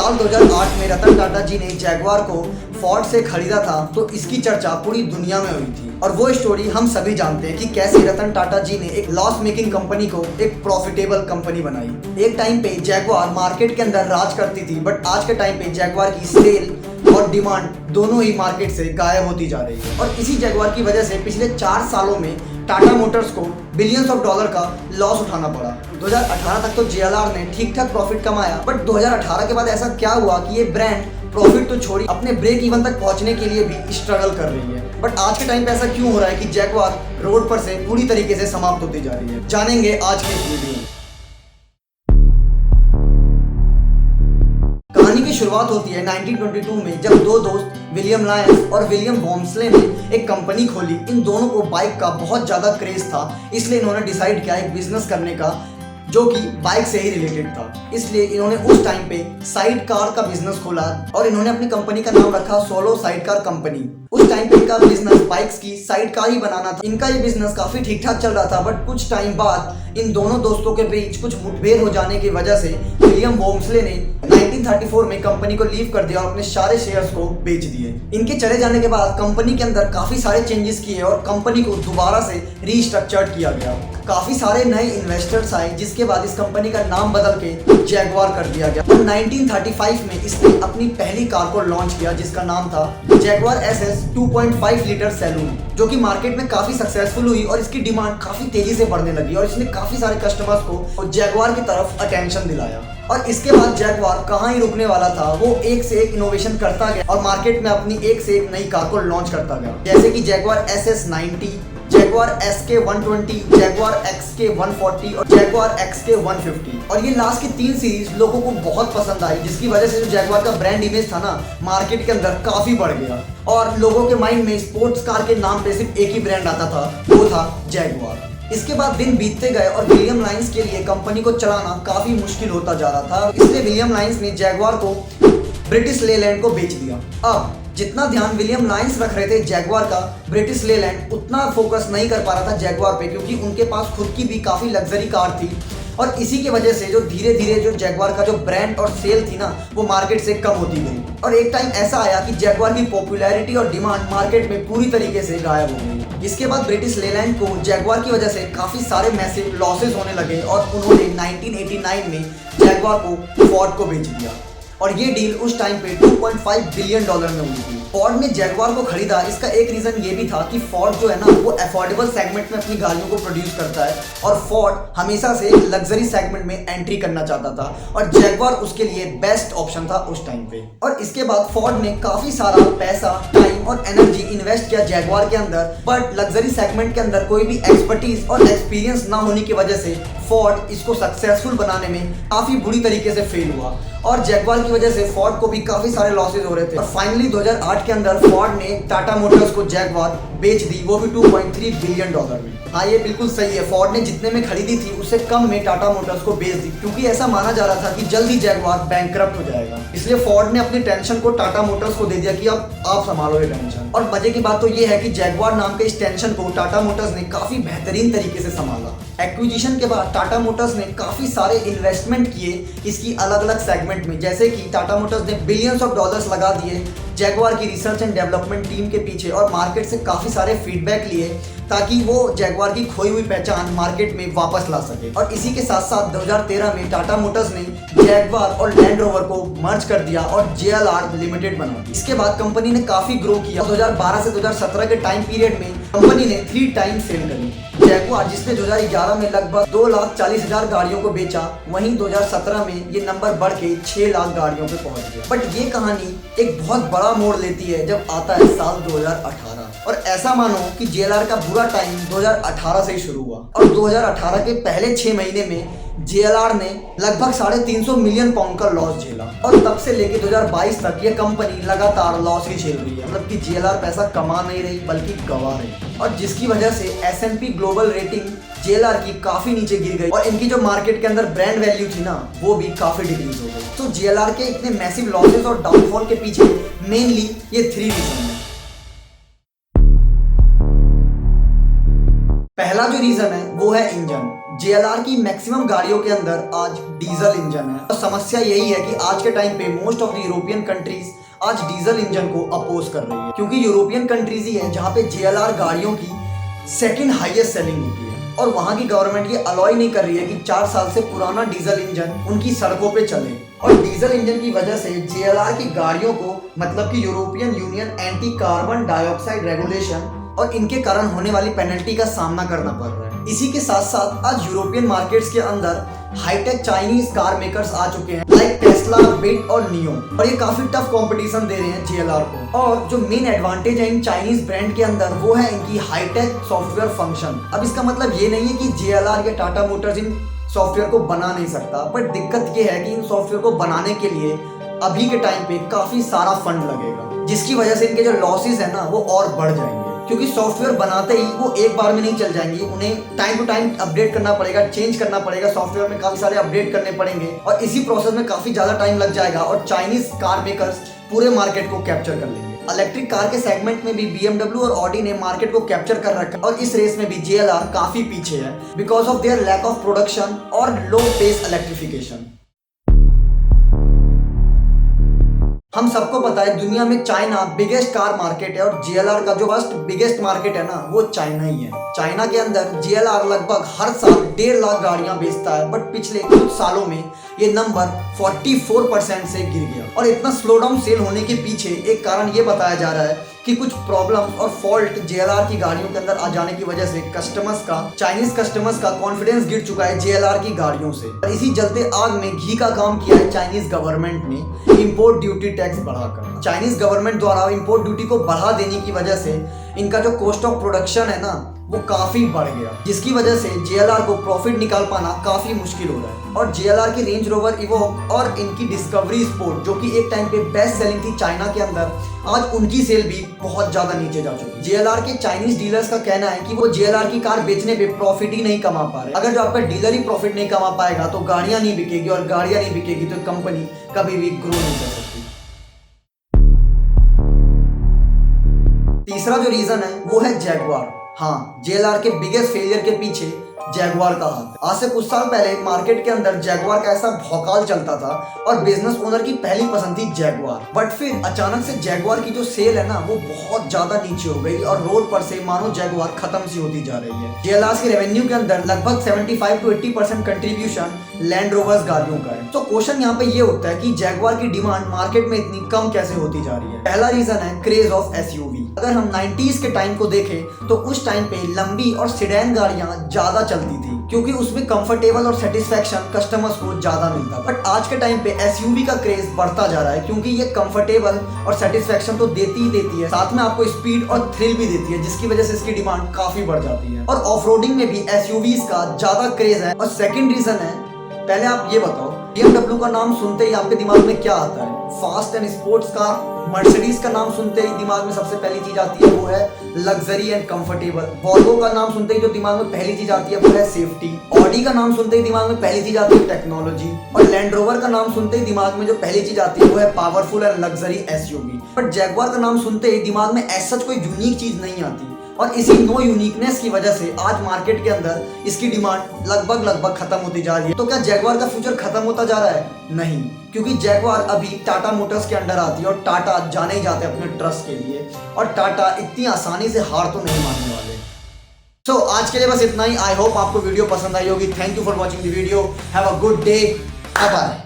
साल 2008 में रतन टाटा जी ने जैगवार को फोर्ड से खरीदा था तो इसकी चर्चा पूरी दुनिया में हुई थी। और वो स्टोरी हम सभी जानते हैं कि कैसे रतन टाटा जी ने एक लॉस मेकिंग कंपनी को एक प्रॉफिटेबल कंपनी बनाई। एक टाइम पे जैगवार मार्केट के अंदर राज करती थी, बट आज के टाइम पे जैगवार की सेल और डिमांड दोनों ही मार्केट से गायब होती जा रही है। और इसी जैगवार की वजह से पिछले 4 सालों में टाटा मोटर्स को बिलियंस ऑफ डॉलर का लॉस उठाना पड़ा। 2018 तक तो जेएलआर ने ठीक ठाक प्रॉफिट कमाया, बट 2018 के बाद ऐसा क्या हुआ कि ये ब्रांड प्रॉफिट तो छोड़ी अपने ब्रेक इवन तक पहुंचने के लिए भी स्ट्रगल कर रही है। बट आज के टाइम पे ऐसा क्यों हो रहा है कि जैगवार रोड पर से पूरी तरीके से समाप्त होती जा रही है, जानेंगे आज के इस वीडियो में। कहानी की शुरुआत होती है 1922 में, जब दो दोस्त विलियम लायंस और विलियम वॉम्सले ने एक कंपनी खोली। इन दोनों को बाइक का बहुत ज़्यादा क्रेज था, इसलिए इन्होंने डिसाइड किया एक बिजनेस करने का जो कि बाइक से ही रिलेटेड था। इसलिए इन्होंने उस टाइम पे साइड कार का बिजनेस खोला और इन्होंने अपनी कंपनी का नाम रखा सोलो साइड कार कंपनी। उस टाइम पे इनका बिजनेस बाइक्स की साइड कार ही बनाना था। इनका ये बिजनेस काफी ठीक ठाक चल रहा था, बट कुछ टाइम बाद इन दोनों दोस्तों के बीच कुछ मुठभेड़ हो जाने की वजह से विलियम वॉम्सले ने 1934 में कंपनी को लीव कर दिया और अपने सारे शेयर्स को बेच दिए। इनके चले जाने के बाद कंपनी के अंदर काफी सारे चेंजेस किए और कंपनी को दोबारा से रीस्ट्रक्चर्ड किया गया। काफी सारे नए इन्वेस्टर्स आए, जिसके बाद इस कंपनी का नाम बदल के जैगवार कर दिया गया। और 1935 में इसने अपनी पहली कार को लॉन्च किया जिसका नाम था जैगवार एसएस 2.5 लीटर सैलून, जो कि मार्केट में काफी सक्सेसफुल हुई और इसकी डिमांड काफी तेजी से बढ़ने लगी और इसने काफी सारे कस्टमर्स को जैगवार की तरफ अटेंशन दिलाया। और इसके बाद जैगवार कहाँ ही रुकने वाला था, वो एक से एक इनोवेशन करता गया और मार्केट में अपनी एक से एक नई कार को लॉन्च करता गया, जैसे कि Jaguar SS90, Jaguar SK120, Jaguar XK140 और जैगवार XK150। और ये लास्ट की 3 सीरीज लोगों को बहुत पसंद आई, जिसकी वजह से जो जैगवार का ब्रांड इमेज था ना, मार्केट के अंदर काफी बढ़ गया और लोगों के माइंड में स्पोर्ट्स कार के नाम पे सिर्फ एक ही ब्रांड आता था, वो था जैगवार। इसके बाद दिन बीतते गए और विलियम लायंस के लिए कंपनी को चलाना काफी मुश्किल होता जा रहा था, इसलिए विलियम लायंस ने जैगवार को ब्रिटिश लेलैंड को बेच दिया। अब जितना ध्यान विलियम लायंस रख रहे थे जैगवार का, ब्रिटिश लेलैंड उतना फोकस नहीं कर पा रहा था जैगवार पे, क्योंकि उनके पास खुद की भी काफी लग्जरी कार थी। और इसी की वजह से जो धीरे धीरे जो जैगवार का जो ब्रांड और सेल थी ना, वो मार्केट से कम होती गई। और एक टाइम ऐसा आया कि जैगवार की पॉपुलैरिटी और डिमांड मार्केट में पूरी तरीके से गायब हो गई। इसके बाद ब्रिटिश लेलैंड को जैगवार की वजह से काफी सारे मैसिव लॉसेस होने लगे और उन्होंने 1989 में जैगवार को फोर्ड को बेच दिया। और ये डील उस टाइम पे $2.5 बिलियन में हुई थी। फोर्ड ने जैगवार को खरीदा, इसका एक रीजन ये भी था कि फोर्ड जो है ना, वो अफोर्डेबल सेगमेंट में अपनी गाड़ियों को प्रोड्यूस करता है और फोर्ड हमेशा से लग्जरी सेगमेंट में एंट्री करना चाहता था और जैगवार उसके लिए बेस्ट ऑप्शन था उस टाइम पे। और इसके बाद फोर्ड ने काफी सारा पैसा, टाइम और एनर्जी इन्वेस्ट किया जैगवार के अंदर, बट लग्जरी सेगमेंट के अंदर कोई भी एक्सपर्टीज और एक्सपीरियंस ना होने की वजह से फोर्ड इसको सक्सेसफुल बनाने में काफी बुरी तरीके से फेल हुआ और जैगवार की वजह से फोर्ड को भी काफी सारे लॉसेस हो रहे थे। और फाइनली 2008 के अंदर फोर्ड ने टाटा मोटर्स को जैगवार बेच दी, वो भी $2.3 बिलियन में। हाँ, ये बिल्कुल सही है, फोर्ड ने जितने में खरीदी थी उससे कम में टाटा मोटर्स को बेच दी, क्योंकि ऐसा माना जा रहा था कि जल्दी जैगवार बैंकरप्ट हो जाएगा। इसलिए फोर्ड ने अपनी टेंशन को टाटा मोटर्स को दे दिया कि अब आप संभालो ये टेंशन। और मजे की बात तो ये है कि जैगवार नाम के इस टेंशन को टाटा मोटर्स ने काफी बेहतरीन तरीके से संभाला। एक्विजिशन के बाद टाटा मोटर्स ने काफी सारे इन्वेस्टमेंट किए इसकी अलग अलग सेगमेंट में, जैसे कि टाटा मोटर्स ने बिलियंस ऑफ डॉलर्स लगा दिए जैगवार की रिसर्च एंड डेवलपमेंट टीम के पीछे और मार्केट से काफी सारे फीडबैक लिए ताकि वो जैगवार की खोई हुई पहचान मार्केट में वापस ला सके। और इसी के साथ साथ 2013 में टाटा मोटर्स ने जैगवार और लैंड रोवर को मर्ज कर दिया और JLR लिमिटेड बना दी। इसके बाद कंपनी ने काफी ग्रो किया। 2012 से 2017 के टाइम पीरियड में कंपनी ने 3 टाइम्स सेल करी। जैगवार जिसने 2011 में लगभग 2,40,000 गाड़ियों को बेचा, वहीं 2017 में ये नंबर बढ़ के 6 लाख गाड़ियों पे पहुंच गया। बट ये कहानी एक बहुत बड़ा मोड़ लेती है जब आता है साल 2018 और ऐसा मानो कि JLR का बुरा टाइम 2018 से ही शुरू हुआ और 2018 के पहले 6 महीने में JLR ने लगभग £350 मिलियन का लॉस झेला और तब से लेके 2022 तक ये कंपनी लगातार लॉस ही झेल रही है। मतलब कि JLR पैसा कमा नहीं रही बल्कि गंवा रही, और जिसकी वजह से S&P ग्लोबल रेटिंग JLR की काफी नीचे गिर गई और इनकी जो मार्केट के अंदर ब्रांड वैल्यू थी ना, वो भी काफी डिक्रीज हो गई। तो JLR के इतने मैसिव लॉसेस और डाउनफॉल के पीछे मेनली ये 3 रीजन है। पहला जो रीजन है वो है इंजन। JLR की मैक्सिमम गाड़ियों के अंदर आज डीजल इंजन है। तो समस्या यही है कि आज के टाइम पे most of the European countries आज डीजल इंजन को अपोज कर रही है, क्योंकि यूरोपियन कंट्रीज ही है जहाँ पे JLR गाड़ियों की सेकंड हाईएस्ट सेलिंग होती है और वहाँ की गवर्नमेंट ये अलाउ नहीं कर रही है कि 4 साल से पुराना डीजल इंजन उनकी सड़कों पे चले। और डीजल इंजन की वजह से JLR की गाड़ियों को मतलब कि European union anti carbon dioxide regulation और इनके कारण होने वाली पेनल्टी का सामना करना पड़ रहा है। इसी के साथ साथ आज यूरोपियन मार्केट्स के अंदर हाईटेक चाइनीज कार मेकर्स आ चुके हैं लाइक टेस्ला, बिट और नियो, और ये काफी टफ कंपटीशन दे रहे हैं JLR को। और जो मेन एडवांटेज है इन चाइनीज ब्रांड के अंदर वो है इनकी हाईटेक सॉफ्टवेयर फंक्शन। अब इसका मतलब ये नहीं है कि JLR या टाटा मोटर्स इन सॉफ्टवेयर को बना नहीं सकता, बट दिक्कत ये है कि इन सॉफ्टवेयर को बनाने के लिए अभी के टाइम पे काफी सारा फंड लगेगा, जिसकी वजह से इनके जो लॉसेस है ना वो और बढ़ जाएंगे, क्योंकि सॉफ्टवेयर बनाते ही वो एक बार में नहीं चल जाएंगे। उन्हें टाइम टू टाइम अपडेट करना पड़ेगा, चेंज करना पड़ेगा, सॉफ्टवेयर में काफी सारे अपडेट करने पड़ेंगे और इसी प्रोसेस में काफी ज्यादा टाइम लग जाएगा और चाइनीज कार मेकर्स पूरे मार्केट को कैप्चर कर लेंगे। इलेक्ट्रिक कार के सेगमेंट में भी BMW और ऑडी ने मार्केट को कैप्चर कर रखा है और इस रेस में भी JLR काफी पीछे है because of their lack of production और लो पेस इलेक्ट्रिफिकेशन। हम सबको पता है दुनिया में चाइना बिगेस्ट कार मार्केट है और JLR का जो फर्स्ट बिगेस्ट मार्केट है ना वो चाइना ही है। चाइना के अंदर JLR लगभग हर साल 1.5 लाख गाड़ियां बेचता है, बट पिछले कुछ सालों में ये नंबर 44% से गिर गया। और इतना स्लो डाउन सेल होने के पीछे एक कारण ये बताया जा रहा है कि कुछ प्रॉब्लम्स और फॉल्ट JLR की गाड़ियों के अंदर आ जाने की वजह से चाइनीज कस्टमर्स का कॉन्फिडेंस गिर चुका है JLR की गाड़ियों से। और इसी जलते आग में घी का काम किया है चाइनीज गवर्नमेंट ने इंपोर्ट ड्यूटी टैक्स बढ़ाकर। चाइनीज गवर्नमेंट द्वारा इंपोर्ट ड्यूटी को बढ़ा देने की वजह से इनका जो कॉस्ट ऑफ प्रोडक्शन है ना वो काफी बढ़ गया, जिसकी वजह से JLR को प्रॉफिट निकाल पाना काफी मुश्किल हो रहा है। और JLR की रेंज रोवर इवोक और इनकी डिस्कवरी स्पोर्ट जो कि एक टाइम पे बेस्ट सेलिंग थी चाइना के अंदर, आज उनकी सेल भी बहुत ज्यादा नीचे जा चुकी है। JLR के चाइनीज डीलर्स का कहना है कि वो JLR की कार बेचने पे प्रॉफिट ही नहीं कमा पा रहे। अगर जो आपका डीलर ही प्रॉफिट नहीं कमा पाएगा तो गाड़ियां नहीं बिकेगी और गाड़ियां नहीं बिकेगी तो कंपनी कभी भी ग्रो नहीं कर सकती। तीसरा जो रीजन है वो है जैगवार। हाँ, JLR के बिगेस्ट फेलियर के पीछे जैगवार का हाथ। आज से कुछ साल पहले मार्केट के अंदर जैगवार का ऐसा भौकाल चलता था और बिजनेस ओनर की पहली पसंद थी जैगवार, बट फिर अचानक से जैगवार की जो सेल है ना वो बहुत ज्यादा नीचे हो गई और रोड पर से मानो जैगवार खत्म सी होती जा रही है। JLR के रेवेन्यू के अंदर लगभग 75 to 80% कंट्रीब्यूशन लैंड रोवर्स गाड़ियों का है। तो क्वेश्चन यहाँ पे ये उठता है कि जैगवार की डिमांड मार्केट में इतनी कम कैसे होती जा रही है। पहला रीजन है क्रेज ऑफ SUV। अगर हम 90s के टाइम को देखें तो उस टाइम पे लंबी और सेडान गाड़ियां ज्यादा चलती थी क्योंकि उसमें कंफर्टेबल और सेटिस्फैक्शन कस्टमर्स को ज्यादा मिलता। बट आज के टाइम पे SUV का क्रेज बढ़ता जा रहा है क्योंकि ये कंफर्टेबल और सेटिस्फैक्शन तो देती ही देती है, साथ में आपको स्पीड और थ्रिल भी देती है, जिसकी वजह से इसकी डिमांड काफी बढ़ जाती है। और ऑफ रोडिंग में भी SUVs का ज्यादा क्रेज है। और सेकेंड रीजन है, पहले आप ये बताओ BMW का नाम सुनते ही आपके दिमाग में क्या आता है? Fast and sports car. Mercedes का नाम सुनते ही दिमाग में सबसे पहली चीज आती है वो है लग्जरी एंड कंफर्टेबल। वॉल्वो का नाम सुनते ही जो दिमाग में पहली चीज आती है वो है सेफ्टी। ऑडी का नाम सुनते ही दिमाग में पहली चीज आती है टेक्नोलॉजी। और लैंड रोवर का नाम सुनते ही दिमाग में जो पहली चीज आती है वो है powerful and luxury SUV। But Jaguar का नाम सुनते ही दिमाग में ऐसा कोई यूनिक चीज नहीं आती और इसी नो यूनिकनेस की वजह से आज मार्केट के अंदर इसकी डिमांड लगभग खत्म होती जा रही है। तो क्या जैगवार का फ्यूचर खत्म होता जा रहा है? नहीं, क्योंकि जैगवार अभी टाटा मोटर्स के अंडर आती है और टाटा जाने ही जाते हैं अपने ट्रस्ट के लिए और टाटा इतनी आसानी से हार तो नहीं मानने वाले। सो आज के लिए बस इतना ही। आई होप आपको वीडियो पसंद आई होगी। Thank you for watching the video. Have a good day. Bye bye.